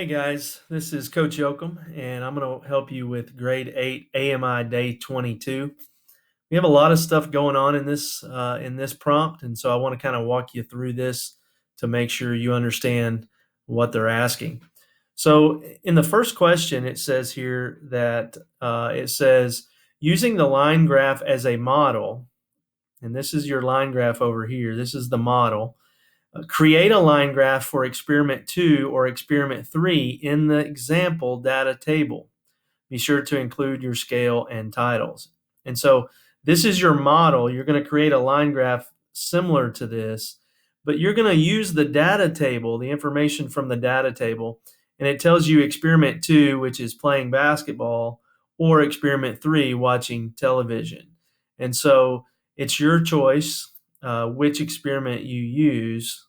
Hey guys, this is Coach Yoakum, and I'm going to help you with Grade 8 AMI Day 22. We have a lot of stuff going on in this prompt, and so I want to kind of walk you through this to make sure you understand what they're asking. So, in the first question, it says here that it says using the line graph as a model, and this is your line graph over here. This is the model. Create a line graph for experiment 2 or experiment 3 in the example data table. Be sure to include your scale and titles. And so this is your model. You're going to create a line graph similar to this, but you're going to use the data table, the information from the data table, and it tells you experiment 2, which is playing basketball, or experiment 3, watching television. And so it's your choice which experiment you use,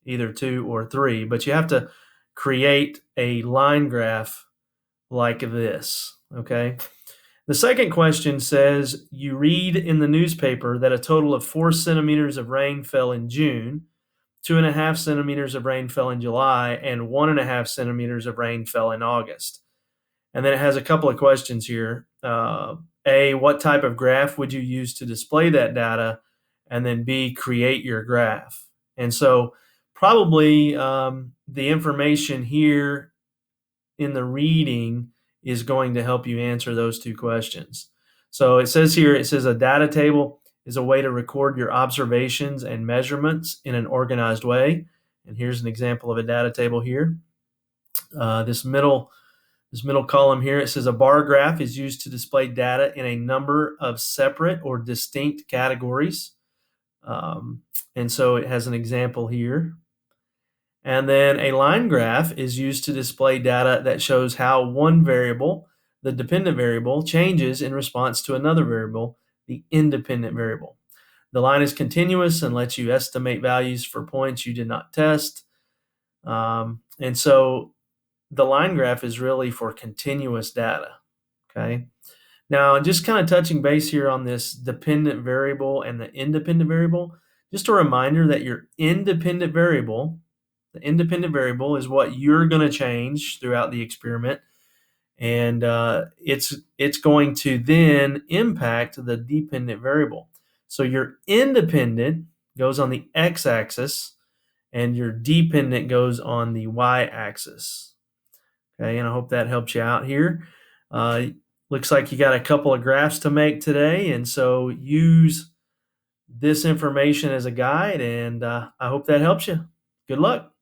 either 2 or 3, but you have to create a line graph like this, okay? The second question says, you read in the newspaper that a total of 4 centimeters of rain fell in June, 2.5 centimeters of rain fell in July, and 1.5 centimeters of rain fell in August. And then it has a couple of questions here. A, what type of graph would you use to display that data? And then B, create your graph. And so probably the information here in the reading is going to help you answer those two questions. So it says here, it says a data table is a way to record your observations and measurements in an organized way. And here's an example of a data table here. This middle column here, it says a bar graph is used to display data in a number of separate or distinct categories. And so it has an example here. And then a line graph is used to display data that shows how one variable, the dependent variable, changes in response to another variable, the independent variable. The line is continuous and lets you estimate values for points you did not test. And so the line graph is really for continuous data, okay? Now, just kind of touching base here on this dependent variable and the independent variable, just a reminder that your independent variable, the independent variable is what you're going to change throughout the experiment, and it's going to then impact the dependent variable. So your independent goes on the x-axis, and your dependent goes on the y-axis. Okay, and I hope that helps you out here. Looks like you got a couple of graphs to make today, and so use this information as a guide, and I hope that helps you. Good luck.